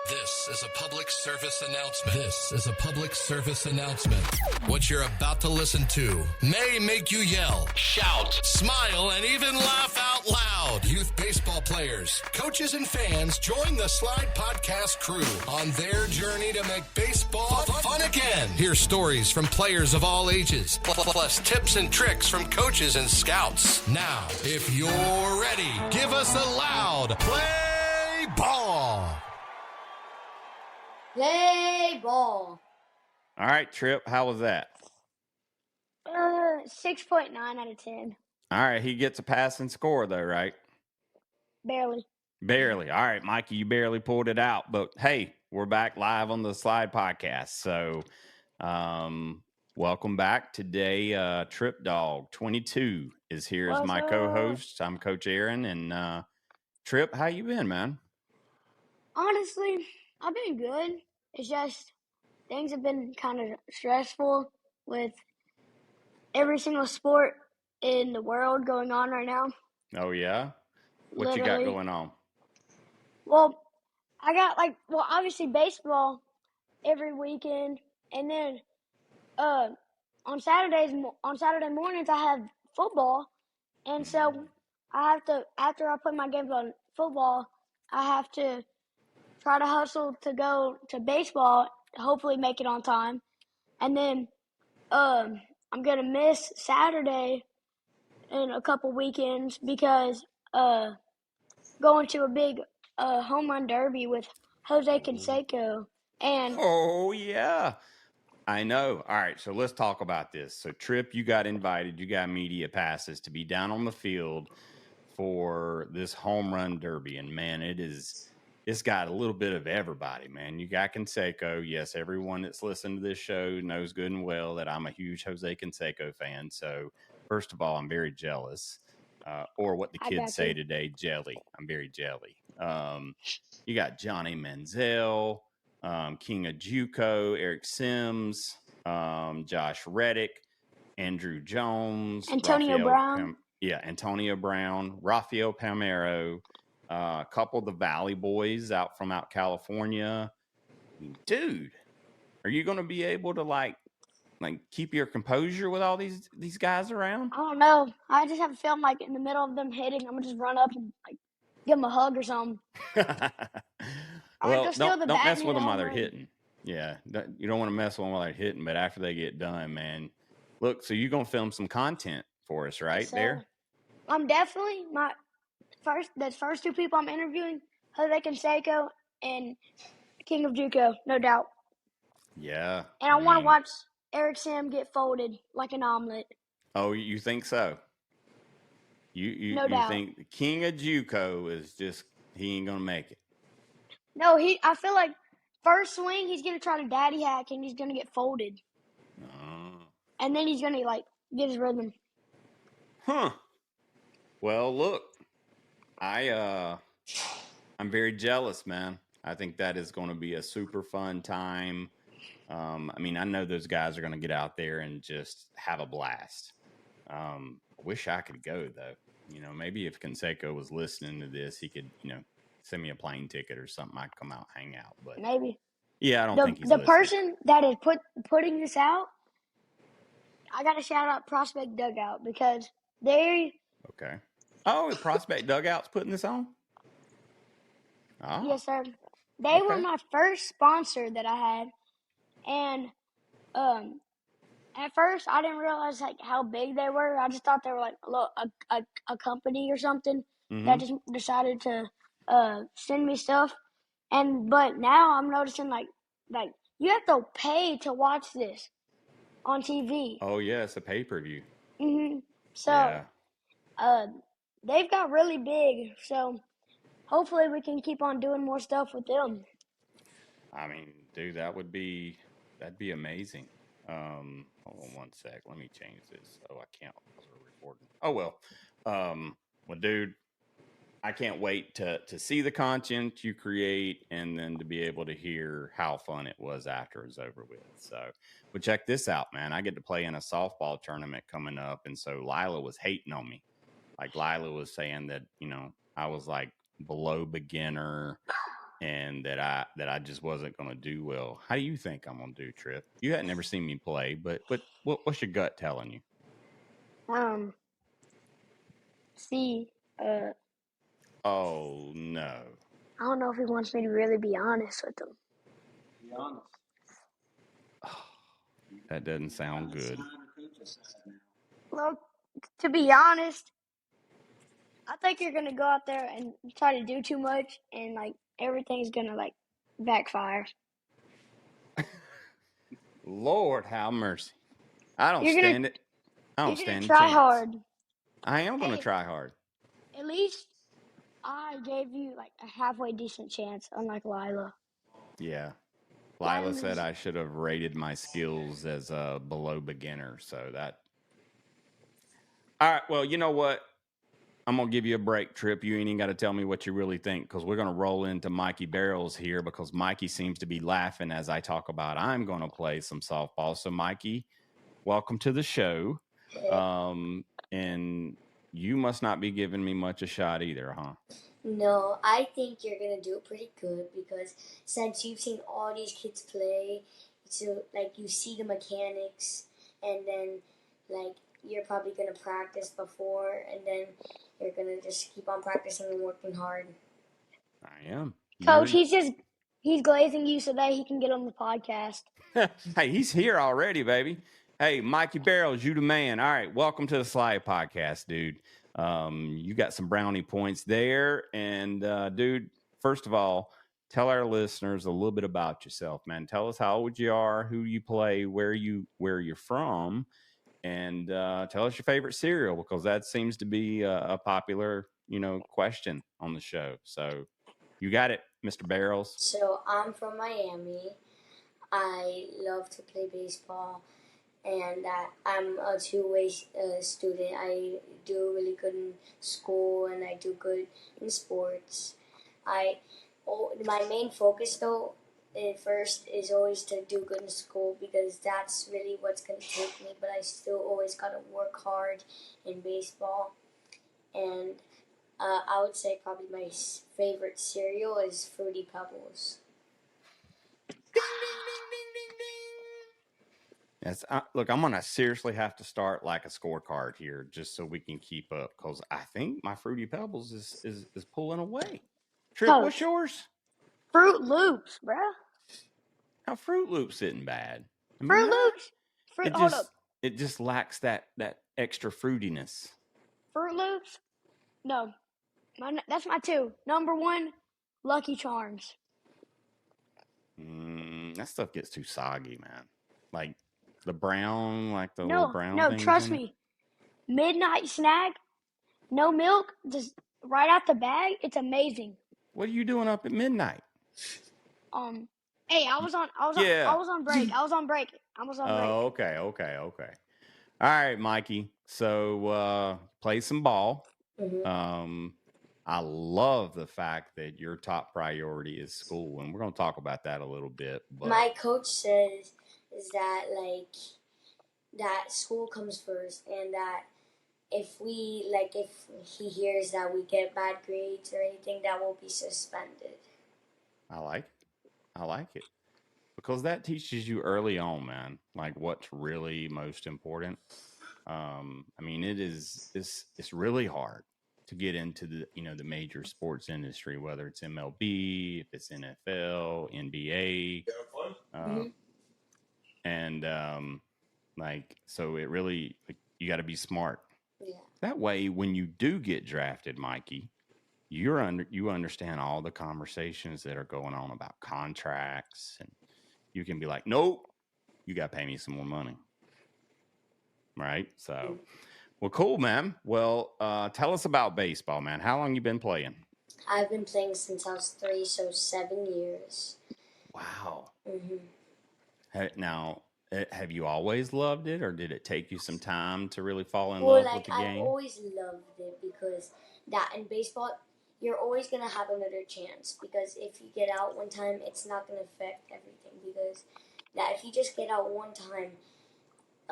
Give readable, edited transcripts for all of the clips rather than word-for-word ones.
This is a public service announcement. This is a public service announcement. What you're about to listen to may make you yell, shout, smile, and even laugh out loud. Youth baseball players, coaches, and fans join the Slide Podcast crew on their journey to make baseball fun again. Hear stories from players of all ages, plus tips and tricks from coaches and scouts. Now, if you're ready, give us a loud play ball. Play ball. All right, Trip, how was that? 6.9 out of 10. All right, he gets a passing score, though, right? Barely. Barely. All right, Mikey, you barely pulled it out. But, hey, we're back live on the Slide Podcast. So, welcome back. Today, Trip Dog 22 is here as my co-host. I'm Coach Aaron. And, Trip, how you been, man? Honestly, I've been good. It's just things have been kind of stressful with every single sport in the world going on right now. Oh, yeah? What Literally. you got going on? Well, I got obviously baseball every weekend, and then on Saturday mornings I have football, and so I have to, after I put my games on football, I have to try to hustle to go to baseball, hopefully make it on time. And then I'm going to miss Saturday in a couple weekends because going to a big home run derby with Jose Canseco. And oh, yeah. I know. All right, so let's talk about this. So, Trip, you got invited. You got media passes to be down on the field for this home run derby. And, man, it's got a little bit of everybody, man. You got Canseco. Yes, everyone that's listened to this show knows good and well that I'm a huge Jose Canseco fan. So, first of all, I'm very jealous. Or what the kids say today, jelly. I'm very jelly. You got Johnny Manziel, King of JUCO, Eric Sims, Josh Reddick, Andrew Jones, Antonio Brown. Antonio Brown, Rafael Palmeiro, a couple of the Valley boys out California. Dude, are you going to be able to like keep your composure with all these guys around? I don't know. I just have a feeling like in the middle of them hitting, I'm gonna just run up and like give them a hug or something. Well, don't mess with them while they're hitting. Yeah, you don't want to mess with them while they're hitting. But after they get done, man, look. So you're gonna film some content for us, right? There. I'm definitely the first two people I'm interviewing, Jose Canseco and King of JUCO, no doubt. Yeah. And I want to watch Eric Sam get folded like an omelet. Oh, you think so? You think the King of JUCO is just he ain't gonna make it? No, I feel like first swing he's gonna try to daddy hack and he's gonna get folded. And then he's gonna get his rhythm. Huh. Well, look, I'm very jealous, man. I think that is going to be a super fun time. I mean, I know those guys are going to get out there and just have a blast. I wish I could go, though. You know, maybe if Canseco was listening to this, he could, send me a plane ticket or something. I'd come out, hang out. But maybe. Yeah, I don't think he's the listening. person that is putting this out. I got to shout out Prospect Dugout because they. Okay. Oh, the Prospect Dugout's putting this on? Oh. Yes, sir. They were my first sponsor that I had. And at first, I didn't realize how big they were. I just thought they were like a company or something that just decided to send me stuff. But now I'm noticing like you have to pay to watch this on TV. Oh yeah, it's a pay-per-view. So they've got really big. So hopefully we can keep on doing more stuff with them. I mean, dude, that'd be amazing. Hold on one sec. Let me change this. Oh, I can't. We're recording. Oh well. Well, dude, I can't wait to see the content you create and then to be able to hear how fun it was after it was over with. So, but check this out, man. I get to play in a softball tournament coming up, and so Lila was hating on me. Like Lila was saying that I was like below beginner. and that I just wasn't going to do well. How do you think I'm going to do, Trip? You had never seen me play, but what's your gut telling you? See, Oh no, I don't know if he wants me to really be honest with him. Be honest. that doesn't sound good. Look, to be honest, I think you're gonna go out there and try to do too much, and like everything's gonna like backfire. Lord, have mercy. I don't You're gonna stand it. I don't you're gonna stand a try chance. hard. I am going to Hey, try hard. at least I gave you like a halfway decent chance, unlike Lila. Yeah. Lila said Lila's I should have rated my skills as a below beginner. So that. All right. Well, you know what? I'm going to give you a break, Trip. You ain't even got to tell me what you really think because we're going to roll into Mikey Barrels here because Mikey seems to be laughing as I talk about I'm going to play some softball. So, Mikey, welcome to the show. And you must not be giving me much a shot either, huh? No, I think you're gonna do pretty good because since you've seen all these kids play, so like you see the mechanics, and then like you're probably gonna practice before, and then you're gonna just keep on practicing and working hard. I am. Coach. He's glazing you so that he can get on the podcast. Hey, he's here already, baby. Hey, Mikey Barrels, you the man. All right, welcome to the Slide Podcast, dude. You got some brownie points there, and dude, first of all, tell our listeners a little bit about yourself, man. Tell us how old you are, who you play, where you're from, and tell us your favorite cereal because that seems to be a popular, question on the show. So, you got it, Mr. Barrels. So I'm from Miami. I love to play baseball, and I'm a two-way student. I do really good in school, and I do good in sports. My main focus though, at first, is always to do good in school because that's really what's gonna take me. But I still always gotta work hard in baseball, and I would say probably my favorite cereal is Fruity Pebbles. Yes, look, I'm gonna seriously have to start like a scorecard here just so we can keep up because I think my Fruity Pebbles is pulling away. Trip, what's Coach, yours? Fruit Loops, bruh. Now Fruit Loops isn't bad. I mean, Fruit Loops. Hold up. it just lacks that extra fruitiness. Fruit Loops. No, that's my two. Number one, Lucky Charms. That stuff gets too soggy, man. Like the brown, like the little No, brown no, things trust in it. me. Midnight snack, no milk, just right out the bag. It's amazing. What are you doing up at midnight? Hey, I was on break. Oh, okay. All right, Mikey. So play some ball. Mm-hmm. I love the fact that your top priority is school, and we're going to talk about that a little bit. But my coach says is that that school comes first, and that if he hears that we get bad grades or anything, that will be suspended. I like it because that teaches you early on, man, like what's really most important. I mean, it's really hard to get into the major sports industry, whether it's MLB, if it's NFL, NBA, and so it really you got to be smart. Yeah. That way, when you do get drafted, Mikey, you understand all the conversations that are going on about contracts, and you can be like, nope, you got to pay me some more money, right? So. Well, cool, man. Well, tell us about baseball, man. How long you been playing? I've been playing since I was 3, so 7 years. Wow. Mm-hmm. Now, have you always loved it, or did it take you some time to really fall in love with the game? I've always loved it because that in baseball, you're always going to have another chance because if you get out one time, it's not going to affect everything because that if you just get out one time,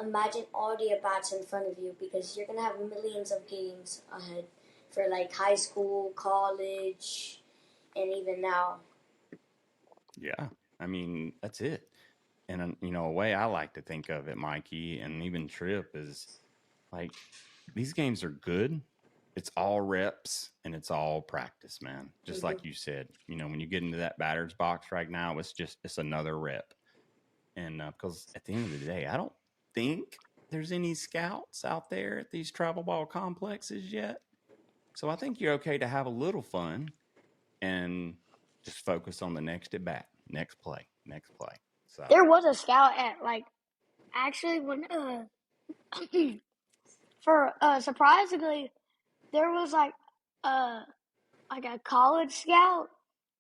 imagine all the at-bats in front of you because you're going to have millions of games ahead for like high school, college, and even now. Yeah. I mean, that's it. And, a way I like to think of it, Mikey, and even Trip is like these games are good. It's all reps and it's all practice, man. Just Mm-hmm. like you said, when you get into that batter's box right now, it's another rep. And because at the end of the day, I don't think there's any scouts out there at these travel ball complexes yet. So I think you're okay to have a little fun and just focus on the next at bat, next play, next play. So There was a scout at like actually when for surprisingly there was like a college scout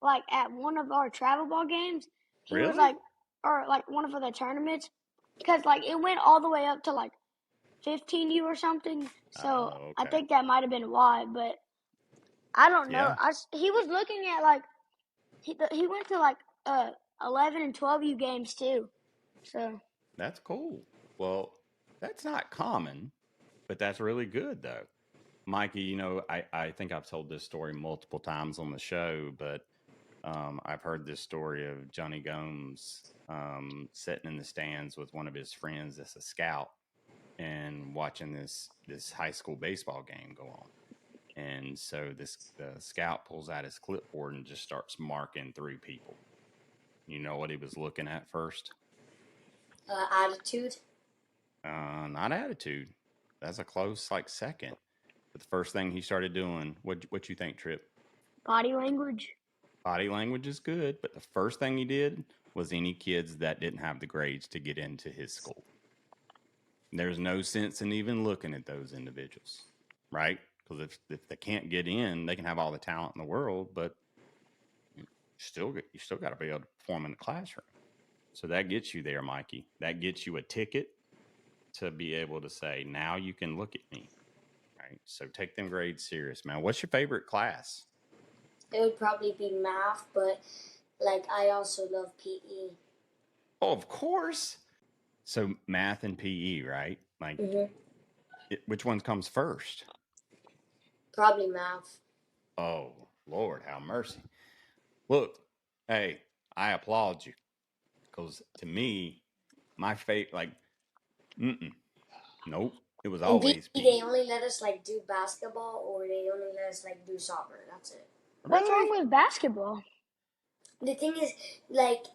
like at one of our travel ball games. He was really, like or like one of the tournaments because like it went all the way up to like 15U or something. So oh, I okay, think that might have been why, but I don't know. yeah, He was looking at like he went to like 11 and 12U games too. So that's cool. Well, that's not common, but that's really good though. Mikey, I think I've told this story multiple times on the show, but I've heard this story of Johnny Gomes sitting in the stands with one of his friends that's a scout and watching this high school baseball game go on. And so the scout pulls out his clipboard and just starts marking through people. You know what he was looking at first? Attitude. Not attitude. That's a close like second. But the first thing he started doing, what you think, Trip? body language. Body language is good, but the first thing he did was any kids that didn't have the grades to get into his school. There's no sense in even looking at those individuals, right? Because if they can't get in, they can have all the talent in the world, but you still got to be able to perform in the classroom. So that gets you there, Mikey. That gets you a ticket to be able to say, now you can look at me, right? So take them grades serious, man. What's your favorite class? It would probably be math, but like I also love PE. Oh, of course. So math and PE, right? Like, Mm-hmm. which one comes first? Probably math. Oh, Lord, have mercy. Look, hey, I applaud you because to me, my fate, like, nope, it was In always PE, they PE. only let us like do basketball, or they only let us like do soccer. That's it. What's wrong Really? with basketball? The thing is, like,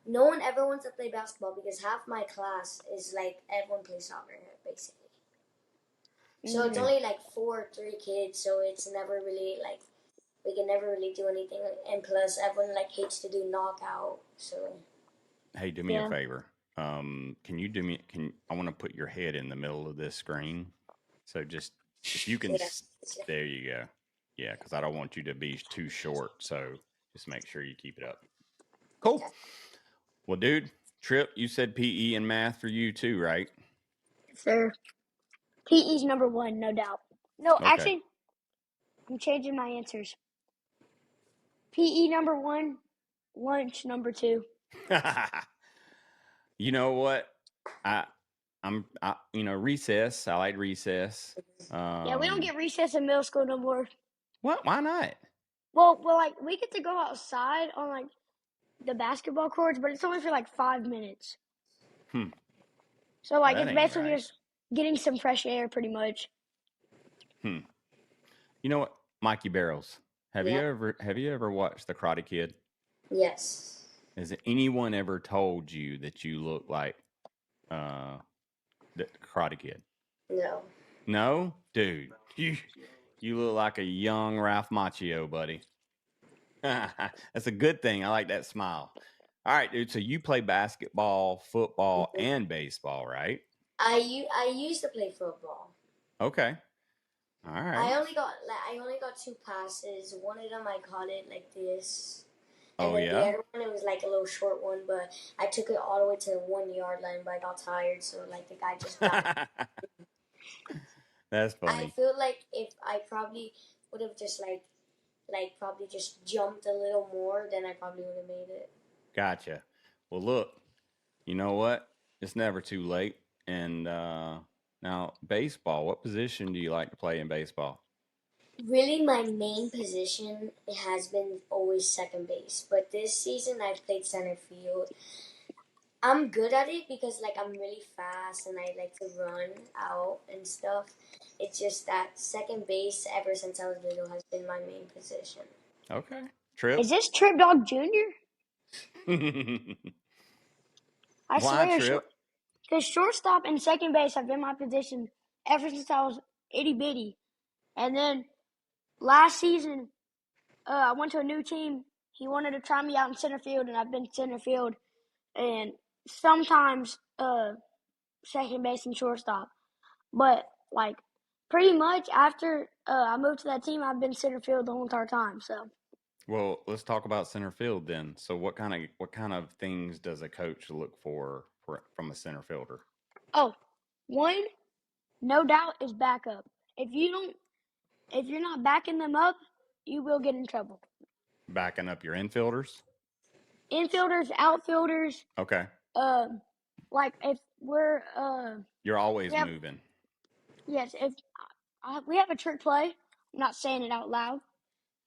no one ever wants to play basketball because half my class is like everyone plays soccer basically. So it's Mm. only like 4 or 3 kids, so it's never really like we can never really do anything. And plus, everyone like hates to do knockout. So Hey, do me a Yeah. favor. Can you do me? I want to put your head in the middle of this screen? So just if you can, yeah, there you go. Yeah, because I don't want you to be too short. So just make sure you keep it up. Cool. Well, dude, Trip, you said PE and math for you too, right? Sir, PE's number one, no doubt. No, Okay. actually, I'm changing my answers. PE number one, lunch number two. You know what? I recess. I like recess. Yeah, we don't Um, get recess in middle school no more. what? Why not? Well, like we get to go outside on like the basketball courts, but it's only for like 5 minutes. Hmm. So like That it's ain't basically right. just getting some fresh air, pretty much. Hmm. You know what, Mikey Barrels? Have you yeah, ever watched The Karate Kid? yes, Has anyone ever told you that you look like uh the Karate Kid? no. No, dude, you look like a young Ralph Macchio, buddy. That's a good thing. I like that smile. All right, dude. So you play basketball, football, Mhm. and baseball, right? I used to play football. Okay. All right. I only got 2 passes. One of them I caught it like this, and Oh then the yeah. other one it was like a little short one, but I took it all the way to the 1 yard line, but I got tired, so like the guy just got. That's I funny. feel like if I probably would have just probably just jumped a little more, then I probably would have made it. Gotcha. Well, look, you know what? It's never too late. And now, baseball. What position do you like to play in baseball? Really, my main position has been always second base, but this season I played center field. I'm good at it because like I'm really fast and I like to run out and stuff. It's just that second base ever since I was little has been my main position. Okay. Trip. Is this Trip Dog Jr.? I Why, swear, Trip? because shortstop and second base have been my position ever since I was itty bitty. And then last season, I went to a new team. He wanted to try me out in center field, and I've been center field and sometimes second base and shortstop. But like pretty much after I moved to that team, I've been center field the whole entire time. So Well, let's talk about center field then. So, what kind of things does a coach look for from a center fielder? one, no doubt, is backup. If you're not backing them up, you will get in trouble. Backing up your infielders. Infielders, outfielders, Okay. like if we're You're always we have, moving. yes, if we have a trick play. I'm not saying it out loud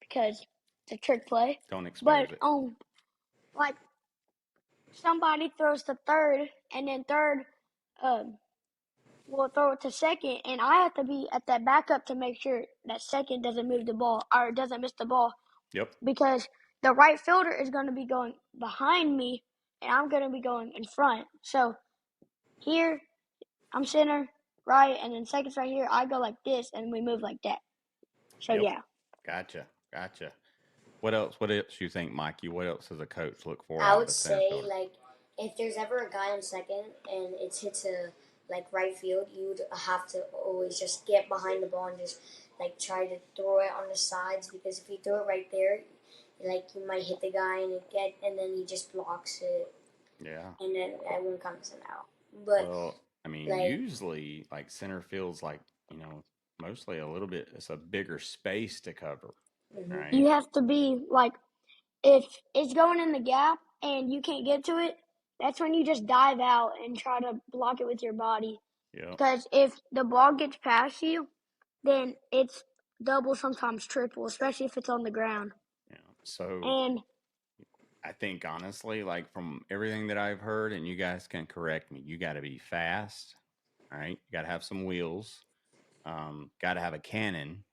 because it's a trick play. Don't expose But it. like somebody throws to third, and then third will throw it to second, and I have to be at that backup to make sure that second doesn't move the ball or doesn't miss the ball. Yep. Because the right fielder is going to be going behind me, and I'm going to be going in front. So here, I'm center, right, and then second's right here. I go like this, and we move like that. So Yep. yeah. Gotcha. What else? What else you think, Mikey? What else does a coach look for I out of would a center say fielder? like if there's ever a guy on second and it's hit to like right field, you'd have to always just get behind the ball and just like try to throw it on the sides because if you throw it right there, like you might hit the guy and then he just blocks it Yeah. and then everyone comes in out. But Well, I mean, like usually like center field's like, mostly a little bit, it's a bigger space to cover, right? You have to be like, if it's going in the gap and you can't get to it, that's when you just dive out and try to block it with your body. Yeah. Because if the ball gets past you, then it's double, sometimes triple, especially if it's on the ground. Yeah. So And I think honestly, like from everything that I've heard, and you guys can correct me, you got to be fast, all right? You got to have some wheels, got to have a cannon,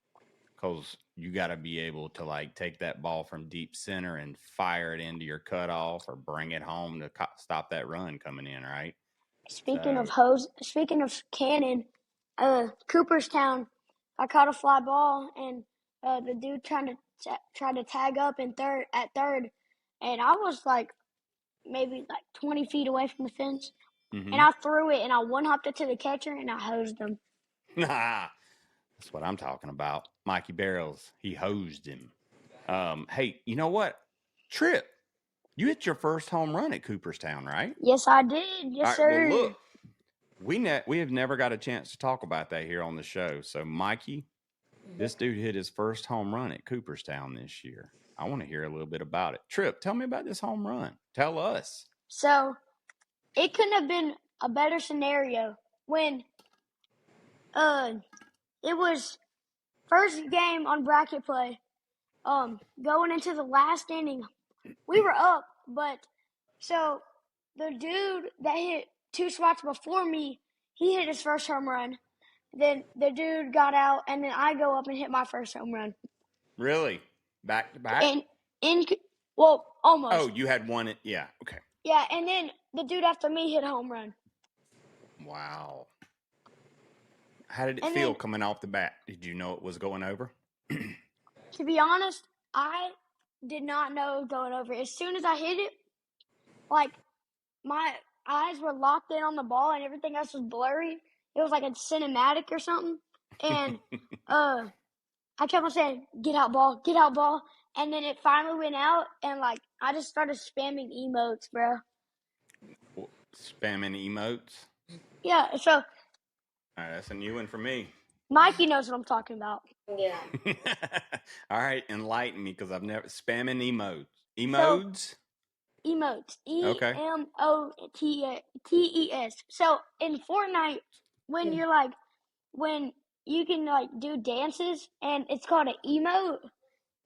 because you got to be able to like take that ball from deep center and fire it into your cutoff or bring it home to stop that run coming in, right? speaking So, of cannon, Cooperstown, I caught a fly ball and the dude tried to tag up in at third, and I was like maybe like 20 feet away from the fence. And I threw it and I one hopped it to the catcher and I hosed him. that's what I'm talking about. Mikey Barrels, he hosed him. Hey, you know what? Trip, you hit your first home run at Cooperstown, right? Yes, I did. Yes, All right. sir. Well, look, we have never got a chance to talk about that here on the show. So, Mikey, this dude hit his first home run at Cooperstown this year. I want to hear a little bit about it. Trip, tell me about this home run. Tell us. So it couldn't have been a better scenario when it was first game on bracket play. Going into the last inning, we were up, but so the dude that hit two spots before me, he hit his first home run. Then the dude got out, and then I go up and hit my first home run. Really? Back to back? And well, almost. Oh, you had one. Yeah. Okay. Yeah, and then the dude after me hit a home run. Wow. How did it And feel then, coming off the bat? Did you know it was going over? to be honest, I did not know it was going over. As soon as I hit it, like my eyes were locked in on the ball and everything else was blurry. It was like a cinematic or something. And I kept on saying, "Get out, ball, get out, ball." And then it finally went out, and like I just started spamming emotes, bro. Spamming emotes? Yeah, so All right, that's a new one for me. Mikey knows what I'm talking about. yeah. All right, enlighten me because I've never spamming emotes. Emotes? Emotes. Okay. EMOTES. So in Fortnite, when you're like, when you can like do dances, and it's called an emote.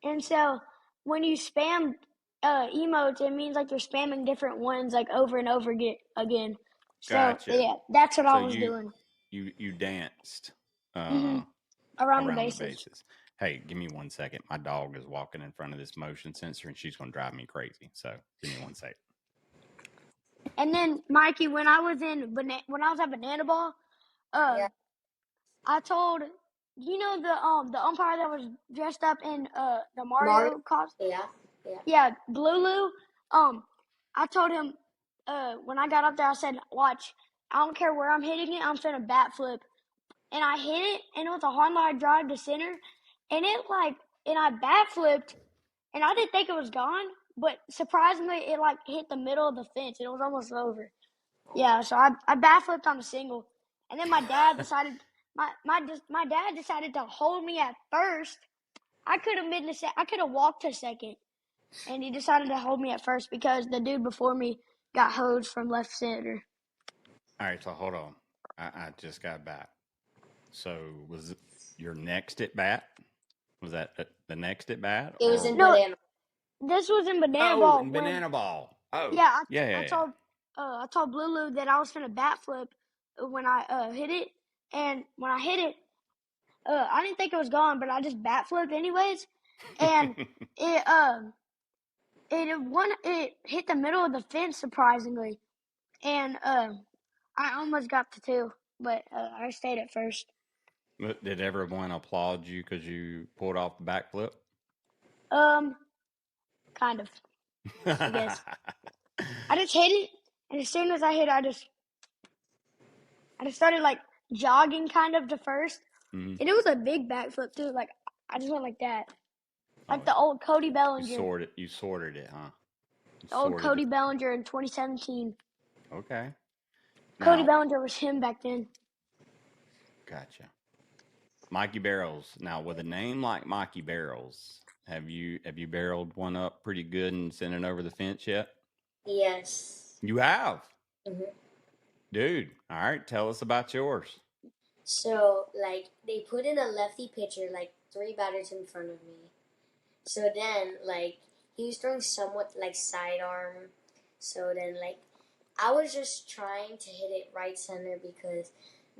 And so when you spam emotes, it means like you're spamming different ones like over and over again. So Gotcha. yeah, that's what So I was doing. you danced hmm Around the around the bases. bases. Hey, give me 1 second. My dog is walking in front of this motion sensor, and she's going to drive me crazy. So give me 1 second. And then Mikey, when I was at Banana Ball, uh, Yeah. I told the umpire that was dressed up in the Mario. Mario costume. Yeah. Yeah. Yeah, Blue. I told him when I got up there, I said, "Watch, I don't care where I'm hitting it, I'm finna bat flip." And I hit it, and it was a hard line drive to center, and I bat flipped, and I didn't think it was gone, but surprisingly, it like hit the middle of the fence, and it was almost over. Yeah, so I bat flipped on a single, and then my dad decided my dad decided to hold me at first. I could have walked to second, and he decided to hold me at first because the dude before me got hosed from left center. All right, so hold on. I just got back. So was your next at bat? Was that the next at bat? It was in No, Banana. this was in Banana Oh, Ball in when banana ball. Oh, yeah yeah. I told Blue that I was gonna bat flip when I hit it, and when I hit it, I didn't think it was gone, but I just bat flipped anyways, and it it hit the middle of the fence surprisingly, and I almost got the two, but I stayed at first. But did everyone applaud you because you pulled off the backflip? Kind of, I guess. I just hit it, and as soon as I hit, I just started like jogging kind of to first, Mhm. and it was a big backflip too. Like I just went like that, like Oh, the old Cody you Bellinger, sorted it, huh? You the old sorted Cody it. Bellinger in 2017. Okay. Cody Now, Bellinger was him back then. gotcha. Mikey Barrels. Now, with a name like Mikey Barrels, have you barreled one up pretty good and sent it over the fence yet? Yes. You have, hmm dude. All right, tell us about yours. So like they put in a lefty pitcher like three batters in front of me. So then like he was throwing somewhat like sidearm. So then like I was just trying to hit it right center because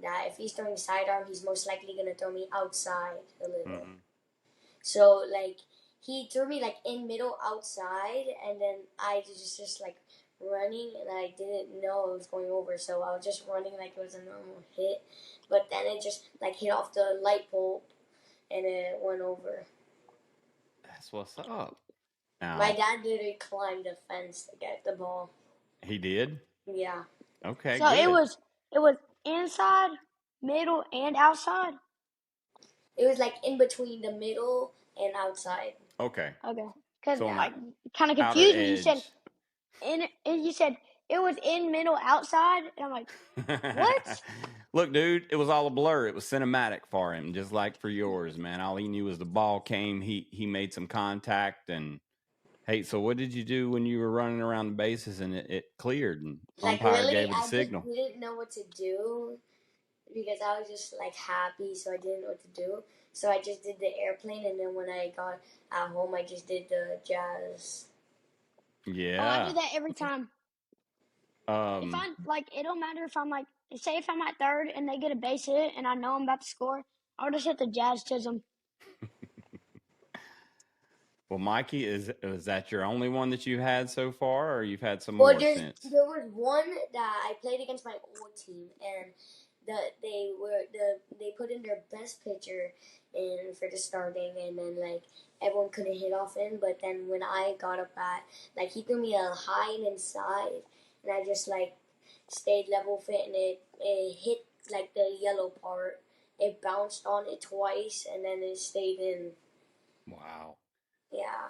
that if he's throwing sidearm, he's most likely gonna throw me outside a little. Mm-hmm. So like he threw me like in middle outside, and then I just like running, and I didn't know it was going over, so I was just running like it was a normal hit, but then it just like hit off the light bulb, and it went over. That's what's up. Now, My dad literally climbed the fence to get the ball. he did. Yeah, Okay, So good. it was inside, middle, and outside. it was like in between the middle and outside. Okay, Okay, because so on I the kind of outer confused me. You said edge. you said it was in, middle, outside, and I'm like, what? Look, dude, it was all a blur. It was cinematic for him, just like for yours, man. All he knew was the ball came. He made some contact, and hey, so what did you do when you were running around the bases and it cleared and Like umpire really, gave it a I just signal? didn't know what to do because I was just like happy, so I didn't know what to do. So I just did the airplane, and then when I got at home, I just did the jazz. Oh, I do Yeah. that every time. If I'm like, it don't matter if I'm like, say if I'm at third and they get a base hit and I know I'm about to score, I'll just hit the jazz chisholm. Well, Mikey, is that your only one that you've had so far, or you've had some Well, more since? there was one that I played against my old team, and they put in their best pitcher in for the starting, and then like everyone couldn't hit off him. But then when I got up at like he threw me a high and inside, and I just like stayed level fit, and it hit like the yellow part. It bounced on it twice, and then it stayed in. Wow. Yeah.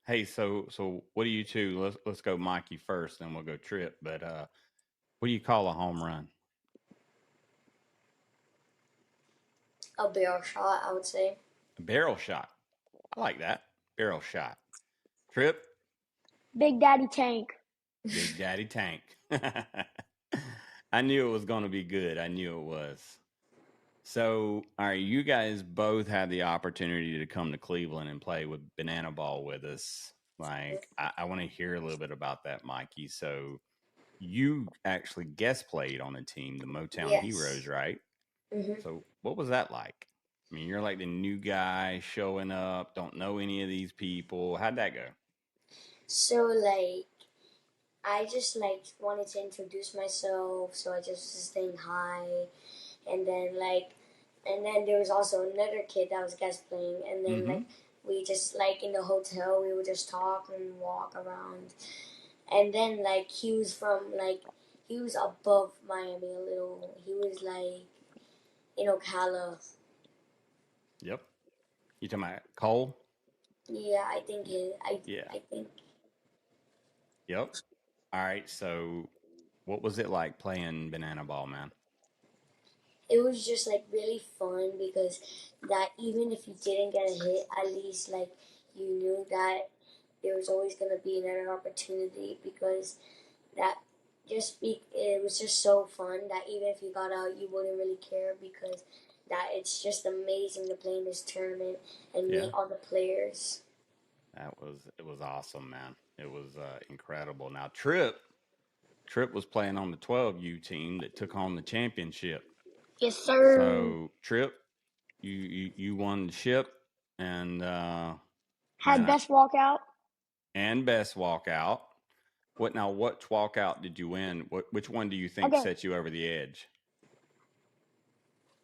Hey, so what do you two? Let's go Mikey first, then we'll go Trip. But what do you call a home run? A barrel shot, I would say. A barrel shot. I like that. Barrel shot. Trip, Big Daddy Tank. Big Daddy Tank. I knew it was going to be good. I knew it was. So, all right, you guys both had the opportunity to come to Cleveland and play with Banana Ball with us. Like, I want to hear a little bit about that, Mikey. So, you actually guest played on the team, the Motown Heroes, Yes. right? Mm-hmm. So, what was that like? I mean, you're like the new guy showing up, don't know any of these people. How'd that go? So like I just like wanted to introduce myself, so I just was saying hi, and then there was also another kid that was guest playing, and then Mm-hmm. we just like in the hotel we would just talk and walk around, and then he was above Miami a little. He was like in Ocala. Yep. You talking about Cole? Yeah, I think Yeah. I think Yep. All right. So, what was it like playing Banana Ball, man? it was just like really fun because that even if you didn't get a hit, at least like you knew that there was always gonna be another opportunity because that it was just so fun that even if you got out, you wouldn't really care because that it's just amazing to play in this tournament and Yeah. meet all the players. It was awesome, man. It was incredible. Now, Trip was playing on the 12U team that took home the championship. Yes, sir. So, Trip, you won the ship, and Had man, best walkout. and best walkout. What now? What walkout did you win? Which one do you think Okay, set you over the edge?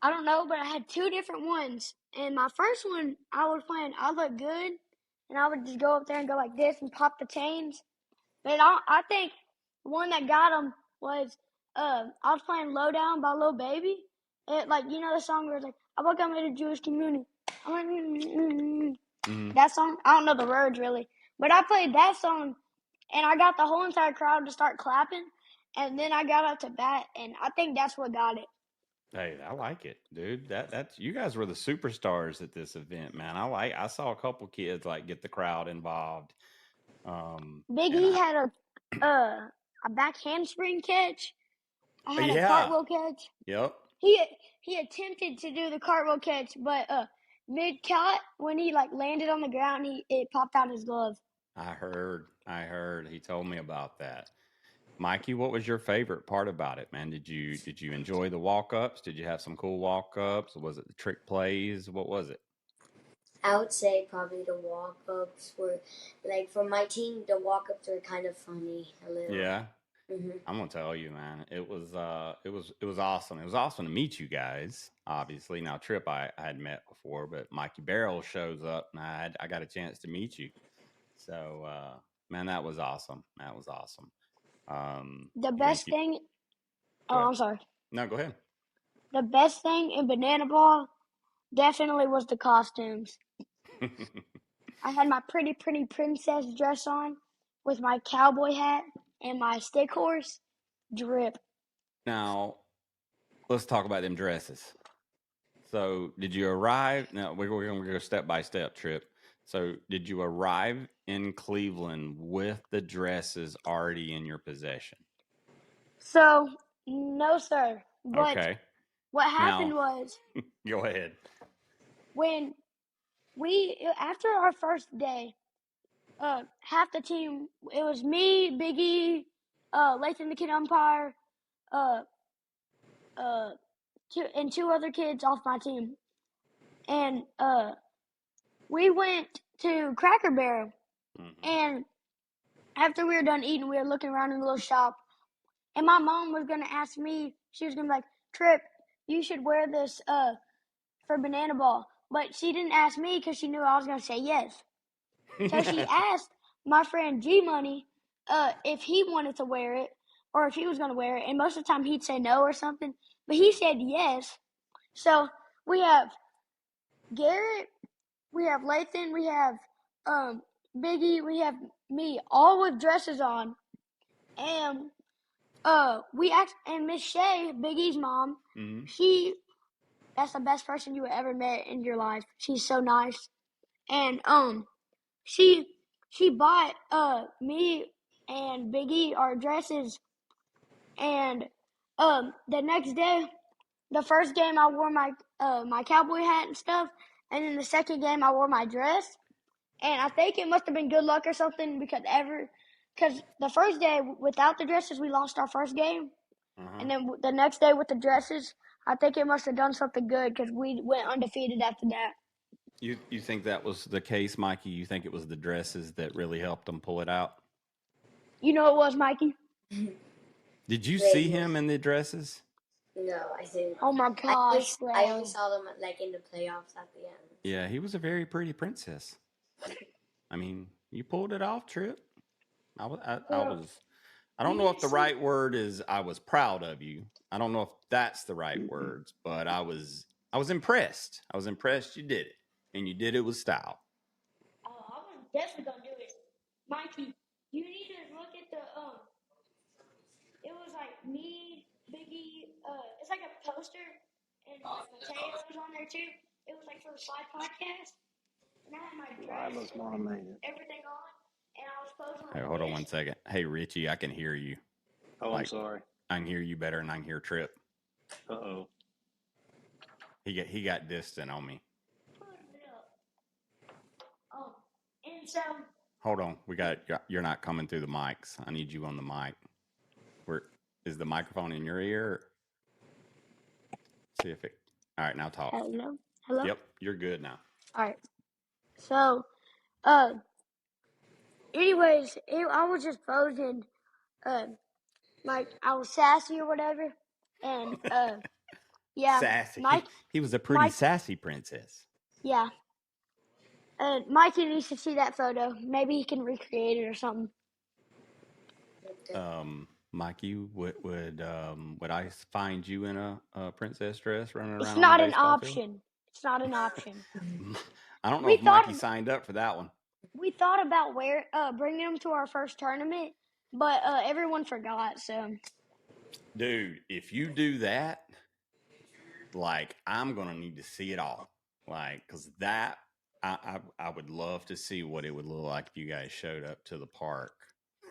I don't know, but I had two different ones. And my first one, I was playing, I looked good, and I would just go up there and go like this and pop the chains. But I think the one that got him was, I was playing Low Down by Lil Baby. It, like, you know the song where it's like, I woke up in a Jewish community. I'm like, Mm-hmm. that song, I don't know the words really. But I played that song, and I got the whole entire crowd to start clapping. And then I got up to bat, and I think that's what got it. Hey, I like it, dude. That's you guys were the superstars at this event, man. I saw a couple kids like get the crowd involved. Big And E I had a back handspring catch. I had a yeah, cartwheel catch. yep. He he attempted to do the cartwheel catch, but mid cut when he like landed on the ground, it popped out his glove. I heard. He told me about that. Mikey, what was your favorite part about it, man? Did you enjoy the walk ups? Did you have some cool walk ups? Was it the trick plays? What was it? I would say probably the walk ups were like for my team. The walk ups were kind of funny a little. Yeah, Hmm. I'm gonna tell you, man. It was awesome. It was awesome to meet you guys. Obviously, now Trip I had met before, but Mikey Barrels shows up, and I got a chance to meet you. So, man, that was awesome. That was awesome. The You think best you thing, go oh, ahead? I'm sorry. No, go ahead. The best thing in Banana Ball definitely was the costumes. I had my pretty princess dress on with my cowboy hat and my stick horse. Drip. Now, let's talk about them dresses. So, did you arrive? Now, we're going to go step by step, Trip. So, did you arrive in Cleveland with the dresses already in your possession? So, no, sir. But Okay. what happened Now, was go ahead. when after our first day, half the team, it was me, Biggie, Lathan the Kid Umpire, uh, uh, and two other kids off my team. And, we went to Cracker Barrel. Mm-hmm. And after we were done eating, we were looking around in the little shop. And my mom was going to ask me, she was going to be like, Trip, you should wear this, for Banana Ball. But she didn't ask me because she knew I was going to say yes. So she asked my friend G Money if he wanted to wear it or if he was going to wear it. And most of the time he'd say no or something. But he said yes. So we have Garrett, we have Lathan, we have Biggie, we have me, all with dresses on. And and Miss Shay, Biggie's mom, Mm-hmm. that's the best person you ever met in your life. She's so nice. And she bought me and Biggie our dresses, and the next day, the first game I wore my cowboy hat and stuff. And then the second game, I wore my dress. And I think it must have been good luck or something because the first day without the dresses, we lost our first game. And then the next day with the dresses, I think it must have done something good because we went undefeated after that. You think that was the case, Mikey? You think it was the dresses that really helped them pull it out? You know it was, Mikey? Did you see him in the dresses? No, I didn't. Oh my gosh, bro. I only saw them like in the playoffs at the end. Yeah, he was a very pretty princess. I mean, you pulled it off, Trip. I don't know if the right word is I was proud of you. I don't know if that's the right words, but I was impressed. I was impressed you did it. And you did it with style. Oh, I was definitely gonna do it. Mikey, you need to look at the it was like me, Biggie, it's like a poster and Mateo was on there too. It was like for the Slide podcast. And I had my dress and everything on. And I was posing Hey, hold on 1 second. Hey, Richie, I can hear you. Oh, I'm sorry. I can hear you better than I can hear Trip. Uh-oh. He got distant on me. And so Hold on. You're not coming through the mics. I need you on the mic. Is the microphone in your ear? See if it. All right, now talk. Hello? Yep, you're good now. All right. So, anyways, I was just posing, like I was sassy or whatever, and yeah, Sassy. He was a pretty sassy princess. Yeah. And Mikey needs to see that photo. Maybe he can recreate it or something. Mikey, would I find you in a princess dress running around? It's not an option. Field? It's not an option. I don't know if Mikey signed up for that one. We thought about bringing him to our first tournament, but everyone forgot. So, dude, if you do that, like I'm gonna need to see it all, like because that I would love to see what it would look like if you guys showed up to the park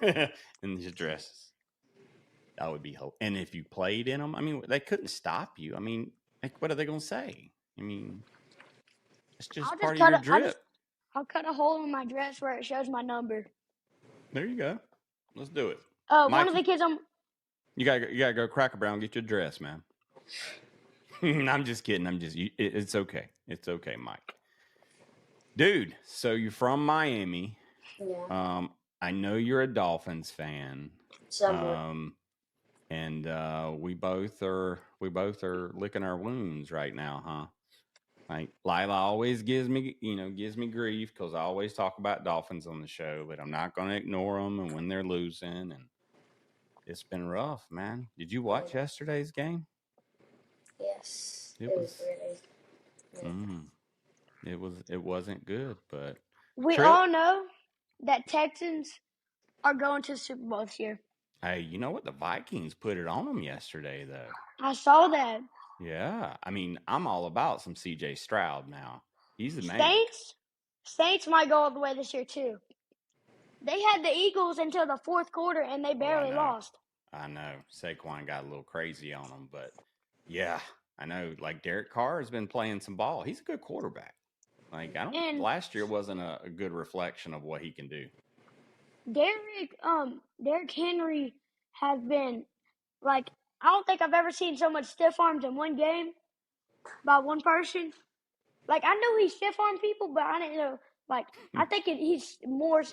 in these dresses. That would be hope. And if you played in them, I mean, they couldn't stop you. I mean, like, what are they gonna say? I mean, it's just part of your drip. I'll cut a hole in my dress where it shows my number. There you go. Let's do it. Mikey, one of the kids You gotta go Cracker Barrel and get your dress, man. I'm just kidding. It's okay. It's okay, Mike. Dude, so you're from Miami. Yeah. I know you're a Dolphins fan. Somewhat. And we both are licking our wounds right now, huh? Like Lila always gives me grief because I always talk about Dolphins on the show, but I'm not going to ignore them and when they're losing. And it's been rough, man. Did you watch yesterday's game? Yes. It was really. It wasn't good, but we all know that Texans are going to the Super Bowl this year. Hey, you know what? The Vikings put it on them yesterday, though. I saw that. Yeah. I mean, I'm all about some C.J. Stroud now. He's the man. Saints might go all the way this year, too. They had the Eagles until the fourth quarter, and they barely lost. I know. Saquon got a little crazy on them, but yeah, I know. Like, Derek Carr has been playing some ball. He's a good quarterback. Like, last year wasn't a good reflection of what he can do. Derrick Henry has been, like, I don't think I've ever seen so much stiff arms in one game by one person. Like, I knew he stiff armed people, but I didn't know, like, I think he's more,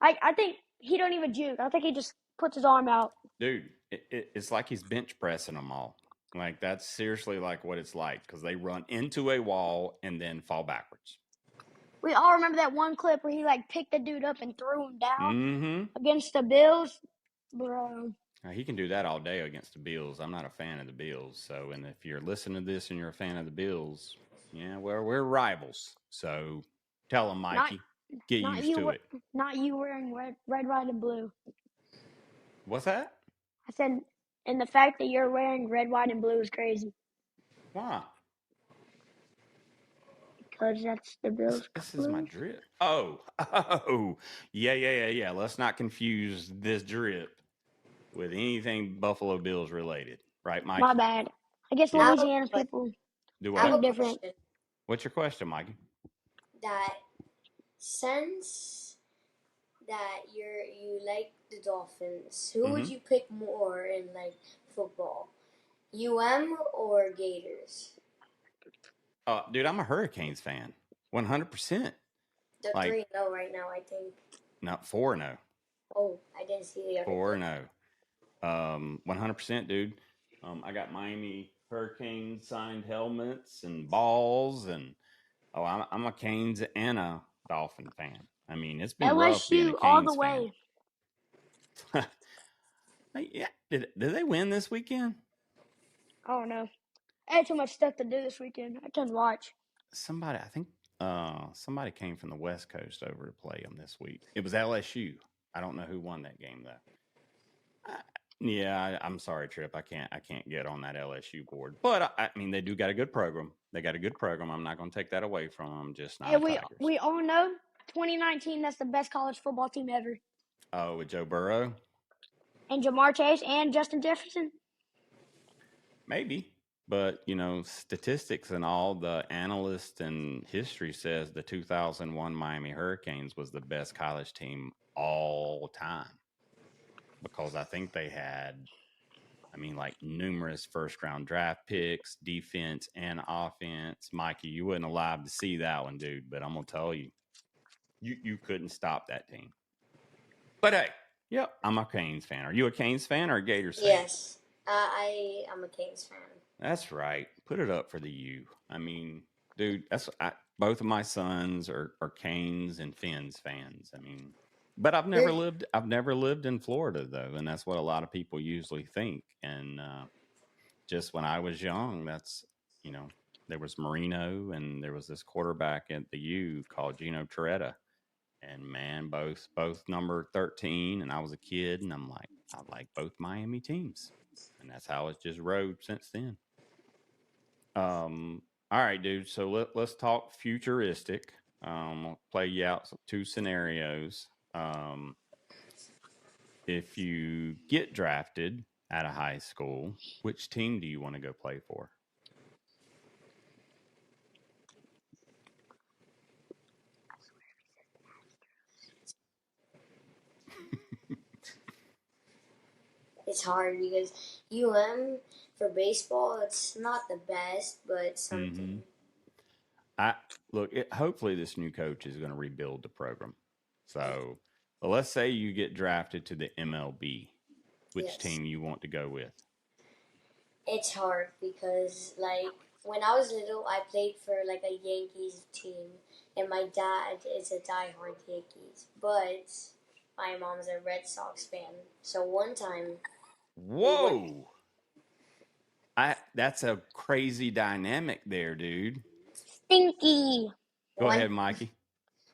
like, I think he don't even juke. I think he just puts his arm out. Dude, it's like he's bench pressing them all. Like, that's seriously like what it's like because they run into a wall and then fall backwards. We all remember that one clip where he, like, picked the dude up and threw him down against the Bills. Bro. He can do that all day against the Bills. I'm not a fan of the Bills. So, and if you're listening to this and you're a fan of the Bills, yeah, well, we're rivals. So tell them, Mikey, get used to it. Not you wearing red, white, and blue. What's that? I said, and the fact that you're wearing red, white, and blue is crazy. Why? Because that's the Bills. This is my drip. Oh, yeah. Let's not confuse this drip with anything Buffalo Bills related. Right, Mike? My bad. I guess Louisiana people Do I have what? a different. question. What's your question, Mikey? That since that you like the Dolphins, who would Mm-hmm. you pick more in like football? or Gators? Dude, I'm a Hurricanes fan. 100%. They're Like, 3-0 right now, I think. not 4-0. Oh, I didn't see the other game. 4-0. 100%, dude. I got Miami Hurricanes signed helmets and balls, and I'm a Canes and a Dolphin fan. I mean, it's been rough being a LSU all the Canes fan. way. Yeah, did they win this weekend? I don't know. I had too much stuff to do this weekend. I couldn't watch. I think somebody came from the West Coast over to play them this week. It was LSU. I don't know who won that game though. Yeah, I'm sorry, Trip. I can't get on that LSU board. But I mean, they do got a good program. They got a good program. I'm not going to take that away from them. Just not And a Tigers. we all know 2019. That's the best college football team ever. Oh, with Joe Burrow? And Jamar Chase and Justin Jefferson. Maybe. But, statistics and all the analysts and history says the 2001 Miami Hurricanes was the best college team all time. Because I think they had, like numerous first round draft picks, defense and offense. Mikey, you wasn't alive to see that one, dude. But I'm going to tell you, you couldn't stop that team. But hey, yep, I'm a Canes fan. Are you a Canes fan or a Gators fan? Yes. I'm a Canes fan. That's right. Put it up for the U. I mean, dude, both of my sons are Canes and Fins fans. I mean, but I've never lived in Florida though, and that's what a lot of people usually think. And just when I was young, that's there was Marino and there was this quarterback at the U called Gino Toretta. And man, both number 13, and I was a kid, and I'm like, I like both Miami teams, and that's how it's just rode since then. All right, dude. So let's talk futuristic. I'll play you out two scenarios. If you get drafted out of high school, which team do you want to go play for? It's hard because for baseball, it's not the best, but something. Hopefully this new coach is going to rebuild the program. So, let's say you get drafted to the MLB. Which team you want to go with? It's hard because, like, when I was little, I played for, like, a Yankees team, and my dad is a diehard Yankees, but my mom's a Red Sox fan. So one time... Whoa! That's a crazy dynamic there, dude. Stinky. Go ahead, Mikey.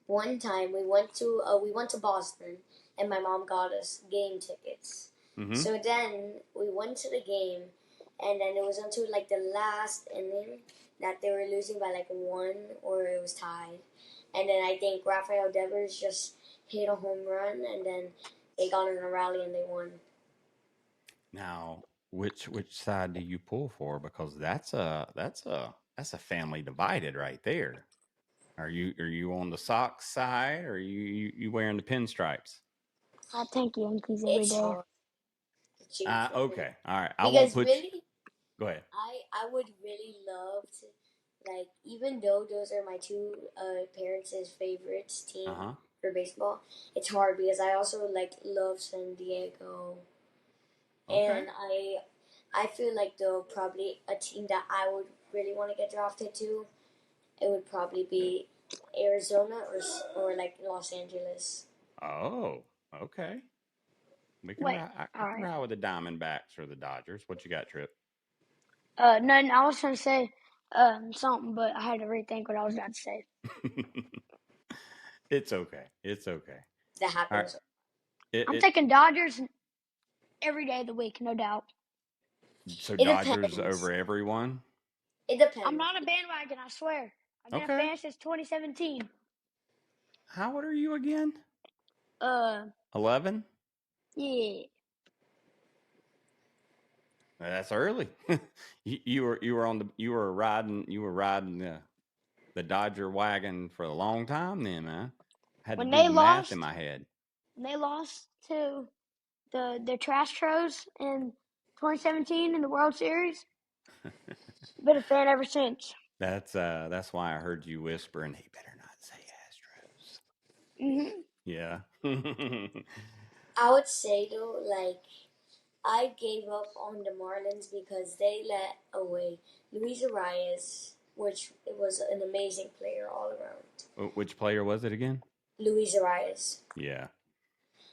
One time we went to Boston, and my mom got us game tickets. Mm-hmm. So then we went to the game, and then it was until like the last inning that they were losing by like 1 or it was tied. And then I think Rafael Devers just hit a home run, and then they got in a rally and they won. Now, which side do you pull for? Because that's a family divided right there. Are you on the Sox side, or are you wearing the pinstripes? I take Yankees every day. Okay, all right. I won't put. Go ahead. I would really love to, like, even though those are my two parents' favorites team for baseball, it's hard because I also love San Diego, and I feel like though probably a team that I would really want to get drafted to, it would probably be Arizona or like Los Angeles. Oh, okay. We can ride with the Diamondbacks or the Dodgers. What you got, Trip? Nothing. I was trying to say something, but I had to rethink what I was about to say. It's okay. That happens. Right. I'm taking Dodgers every day of the week, no doubt. So Dodgers over everyone? It depends. I'm not a bandwagon, I swear. I've been a fan since 2017. How old are you again? 11? Yeah. That's early. You were riding the Dodger wagon for a long time then, man. Had to When do they the math in lost, my head. to the Trash Tros in 2017 in the World Series. Been a fan ever since. That's why I heard you whispering, he better not say Astros. Hmm Yeah. I would say though, like I gave up on the Marlins because they let away Luis Arias, which was an amazing player all around. Which player was it again? Luis Arias. Yeah.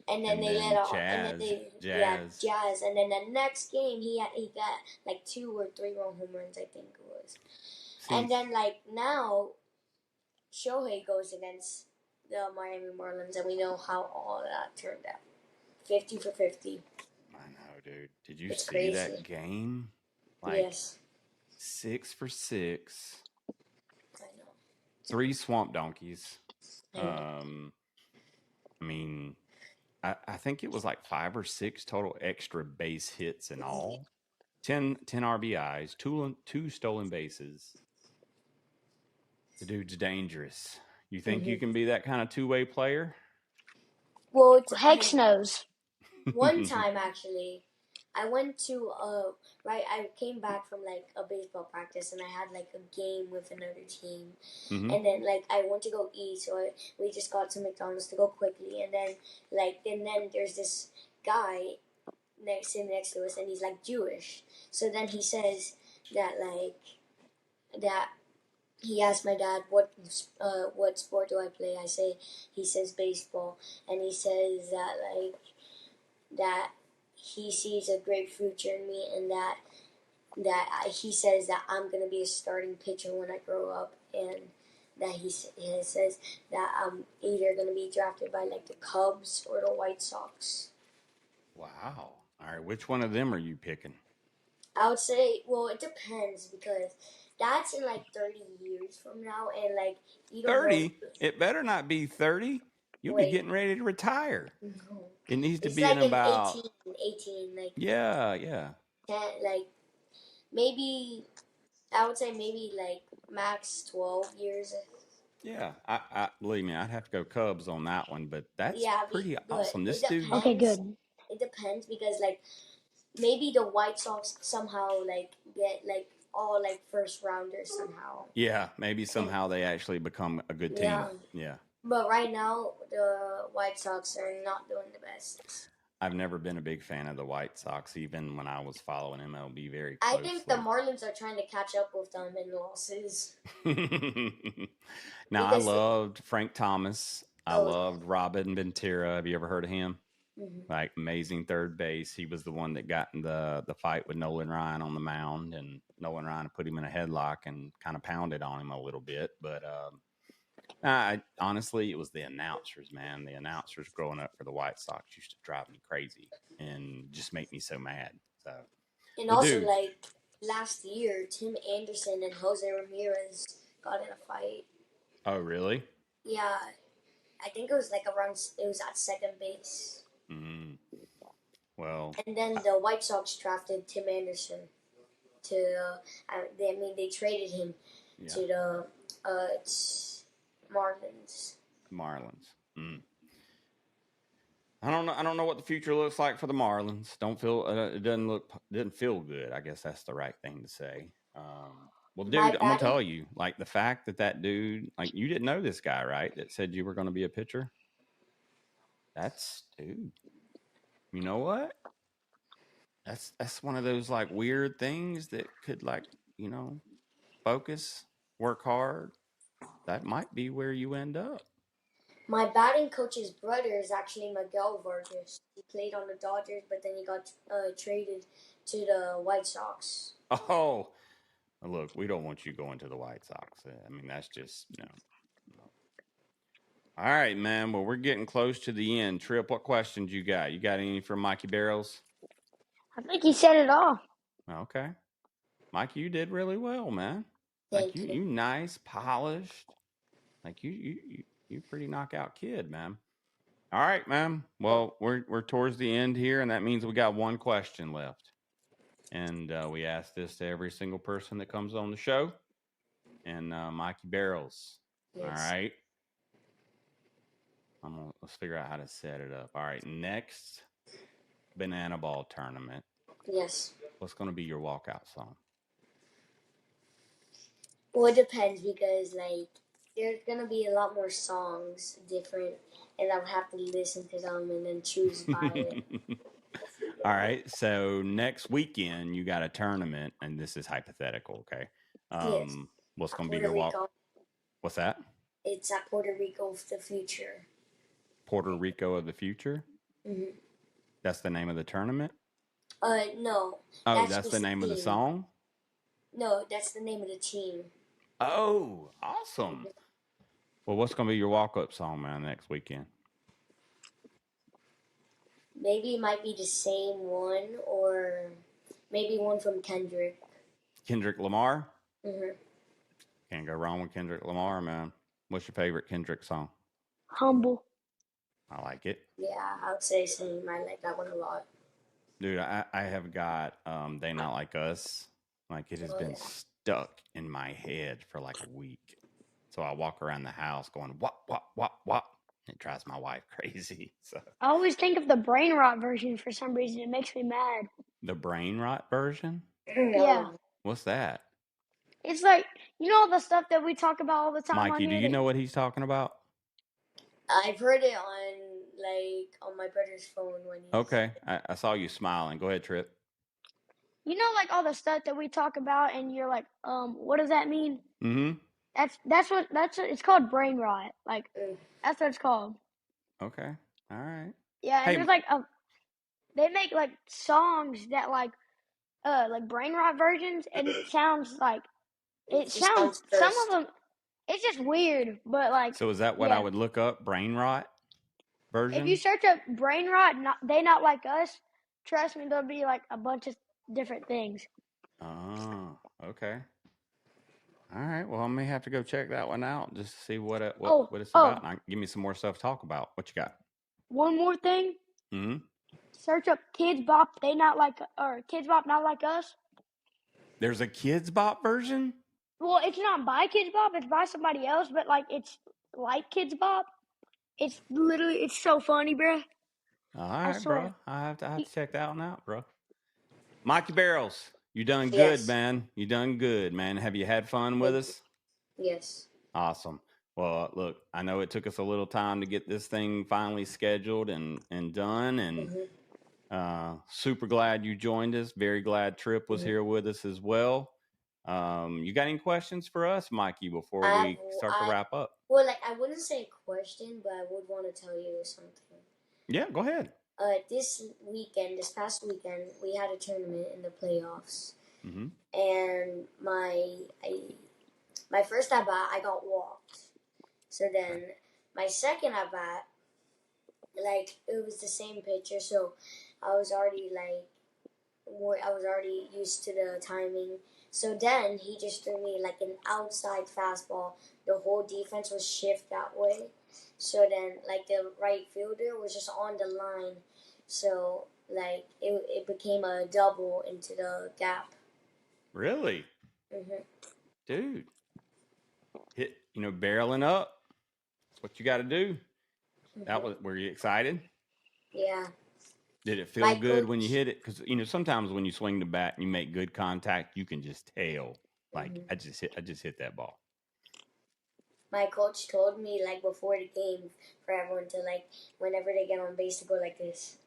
And then And they let then off, and then Jazz. Jazz, and then the next game he got like 2 or 3 more home runs, I think it was. See, And then like now, Shohei goes against the Miami Marlins, and we know how all that turned out. 50 for 50. I know, dude. Did you It's see crazy. that game? Like Yes, 6 for 6, I know. 3 swamp donkeys. I know. I mean, I think it was like 5 or 6 total extra base hits in all. 10 RBIs, two stolen bases. The dude's dangerous. You think you can be that kind of two-way player? Well, Hex knows. one time actually, I went to I came back from like a baseball practice and I had like a game with another team, Mm-hmm. and then like I went to go eat, so we just got to McDonald's to go quickly, and then there's this guy sitting next to us, and he's like Jewish, so then he says that that he asked my dad what sport do I play. He says baseball, and he says that he sees a great future in me, and he says that I'm gonna be a starting pitcher when I grow up, and that he says that I'm either gonna be drafted by like the Cubs or the White Sox. Wow. All right, which one of them are you picking? I would say, well, it depends because that's in like 30 years from now, and like you don't 30? know. It better not be 30. You'll be Wait, getting ready to retire. no. It needs to It's be in like an about 18, like yeah. 10, like maybe I would say maybe like max 12 years. Yeah, I believe me, I'd have to go Cubs on that one, but that's Yeah, pretty but awesome. it This dude, Okay, depends. good. It depends because like maybe the White Sox somehow like get like all like first rounders somehow. yeah, maybe somehow they actually become a good team. Yeah. But right now the White Sox are not doing the best. I've never been a big fan of the White Sox, even when I was following MLB very I closely. think the Marlins are trying to catch up with them in losses. Now, I loved Frank Thomas. I Oh, loved Robin Ventura. Have you ever heard of him? mhm. Like amazing third base. He was the one that got in the fight with Nolan Ryan on the mound, and Nolan Ryan put him in a headlock and kind of pounded on him a little bit. But honestly, it was the announcers, man. The announcers growing up for the White Sox used to drive me crazy and just make me so mad. So, And well, also dude, like last year, Tim Anderson and Jose Ramirez got in a fight. oh really? Yeah, I think it was like around. It was at second base. Mm, well, And then the White Sox drafted Tim Anderson to. They traded him yeah, to the Marlins. Marlins. Mm. I don't know. I don't know what the future looks like for the Marlins. Don't feel it didn't feel good. I guess that's the right thing to say. Well, My dude, I'm gonna batting. tell you, like the fact that dude, like you didn't know this guy, right? That said you were going to be a pitcher. That's dude. You know what? That's one of those like weird things that could like focus, work hard. That might be where you end up. My batting coach's brother is actually Miguel Vargas. He played on the Dodgers, but then he got traded to the White Sox. Oh, look, we don't want you going to the White Sox. I mean, that's just no. All right, man. Well, we're getting close to the end. Trip, what questions you got? You got any for Mikey Barrels? I think he said it all. Okay. Mike, you did really well, man. Like Thank you. you nice, polished. Like you pretty knockout kid, man. All right, man. Well, we're towards the end here, and that means we got one question left. And we ask this to every single person that comes on the show. And Mikey Barrels. Yes. All right. Let's figure out how to set it up. All right. Next banana ball tournament. Yes. What's going to be your walkout song? Well, it depends because like there's gonna be a lot more songs different, and I would have to listen to them and then choose by it. All right. So next weekend you got a tournament, and this is hypothetical. Okay. Yes. What's going to be Puerto your walk? Rico. What's that? It's at Puerto Rico of the future. Puerto Rico of the future. Mm-hmm. That's the name of the tournament. No. Oh, that's the name of the song. No, that's the name of the team. Oh, awesome. Well, what's going to be your walk-up song, man, next weekend? Maybe it might be the same one, or maybe one from Kendrick. Kendrick Lamar? Mm-hmm. Can't go wrong with Kendrick Lamar, man. What's your favorite Kendrick song? Humble. I like it. Yeah, I would say same. I like that one a lot. Dude, I have got They Not Like Us. Like, it has been stuck in my head for like a week. So I walk around the house going, what? It drives my wife crazy. So I always think of the brain rot version for some reason. It makes me mad. the brain rot version? No. Yeah. What's that? It's like, you know, the stuff that we talk about all the time Mikey, on do here? you know what he's talking about? I've heard it on my brother's phone when he's... Okay. I saw you smiling. Go ahead, Trip. You know, like all the stuff that we talk about, and you're like, what does that mean? Mm-hmm. That's what it's called, brain rot. Like, that's what it's called. Okay. All right. Yeah, and Hey, there's like they make like songs that like brain rot versions, and it sounds like some of them. It's just weird, but like. So is that what I would look up? Brain rot version? If you search up brain rot, They Not Like Us, trust me, there'll be like a bunch of different things. Oh, okay. All right. Well, I may have to go check that one out just to see what it's about. And give me some more stuff to talk about. What you got? One more thing. Mm-hmm. Search up Kids Bop. Kids Bop Not Like Us. There's a Kids Bop version? Well, it's not by Kids Bop. It's by somebody else, but like it's like Kids Bop. It's so funny, bro. All right, bro. I have to check that one out, bro. Mikey Barrels, you done good, man. You done good, man. Have you had fun with us? Yes. Awesome. Well, look, I know it took us a little time to get this thing finally scheduled and done, and super glad you joined us. Very glad Trip was here with us as well. You got any questions for us, Mikey, before we start to wrap up? Well, like, I wouldn't say a question, but I would want to tell you something. Yeah, go ahead. This past weekend, we had a tournament in the playoffs. Mm-hmm. And my first at bat, I got walked. So then my second at bat, like, it was the same pitcher, so I was already used to the timing. So then he just threw me like an outside fastball. The whole defense was shift that way. So then, like, the right fielder was just on the line. So, like, it became a double into the gap. Really? Mm-hmm. Dude. Barreling up. That's what you got to do. Mm-hmm. Were you excited? Yeah. Did it feel good when you hit it? Because, sometimes when you swing the bat and you make good contact, you can just tell. Like, I just hit that ball. My coach told me, like, before the game for everyone to, like, whenever they get on base, to go like this.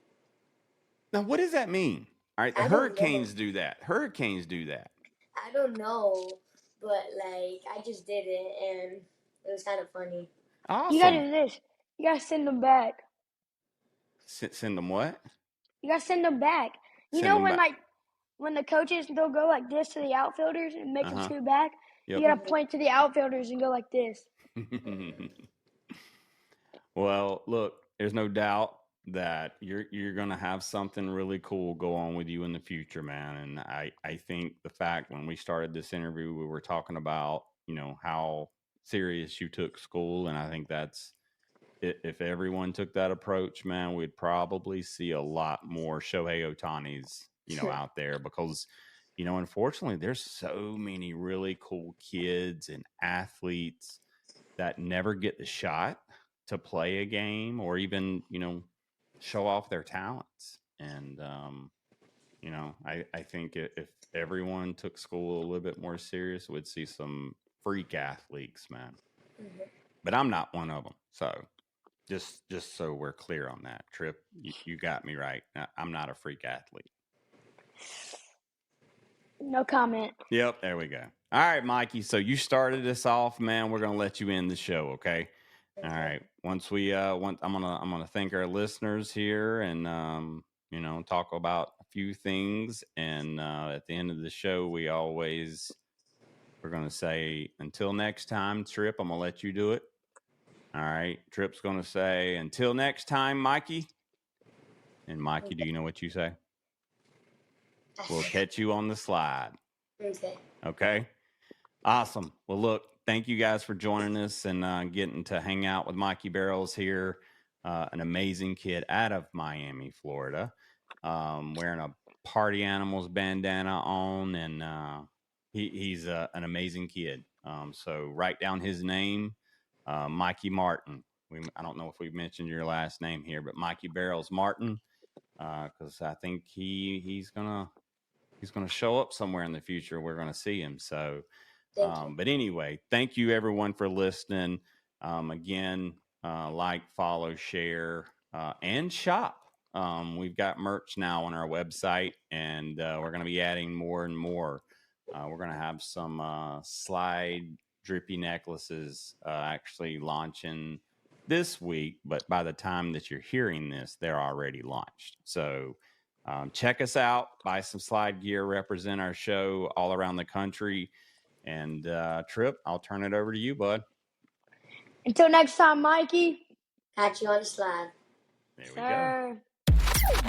Now, what does that mean? All right, the Hurricanes do that. Hurricanes do that. I don't know, but, like, I just did it, and it was kind of funny. Awesome. You gotta do this. You gotta send them back. Send them what? You gotta send them back. When the coaches, they'll go like this to the outfielders and make them scoot back. Yep. You gotta point to the outfielders and go like this. Well, look, there's no doubt that you're gonna have something really cool go on with you in the future, man. And I think the fact when we started this interview, we were talking about how serious you took school, and I think that's if everyone took that approach, man, we'd probably see a lot more Shohei Ohtanis out there because, unfortunately, there's so many really cool kids and athletes that never get the shot to play a game or even, show off their talents. And, I think if everyone took school a little bit more serious, we'd see some freak athletes, man. Mm-hmm. But I'm not one of them. So just so we're clear on that, Trip, you got me right. I'm not a freak athlete. No comment. Yep, there we go. All right, Mikey. So you started this off, man. We're gonna let you end the show, okay? All right. Once we I'm gonna thank our listeners here and talk about a few things. And at the end of the show, we're gonna say until next time, Trip. I'm gonna let you do it. All right. Trip's gonna say until next time, Mikey. And Mikey, do you know what you say? We'll catch you on the slide. Okay. Okay. Awesome. Well, look, thank you guys for joining us and getting to hang out with Mikey Barrels here. An amazing kid out of Miami, Florida, wearing a Party Animals bandana on, and he's an amazing kid. So write down his name, Mikey Martin. I don't know if we've mentioned your last name here, but Mikey Barrels Martin, because I think he's gonna show up somewhere in the future. We're gonna see him. So. But anyway, thank you everyone for listening. Again, like, follow, share, and shop. We've got merch now on our website, and we're going to be adding more and more. We're going to have some slide drippy necklaces actually launching this week, but by the time that you're hearing this, they're already launched. So check us out, buy some slide gear, represent our show all around the country. And Trip, I'll turn it over to you, bud. Until next time, Mikey. Catch you on the slide. There we go.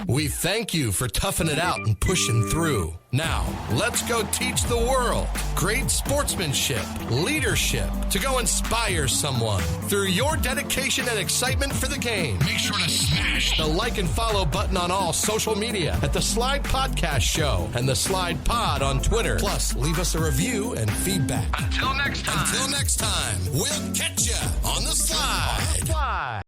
We thank you for toughing it out and pushing through. Now, let's go teach the world great sportsmanship, leadership, to go inspire someone through your dedication and excitement for the game. Make sure to smash the like and follow button on all social media at The Slide Podcast Show and The Slide Pod on Twitter. Plus, leave us a review and feedback. Until next time, we'll catch ya on the slide.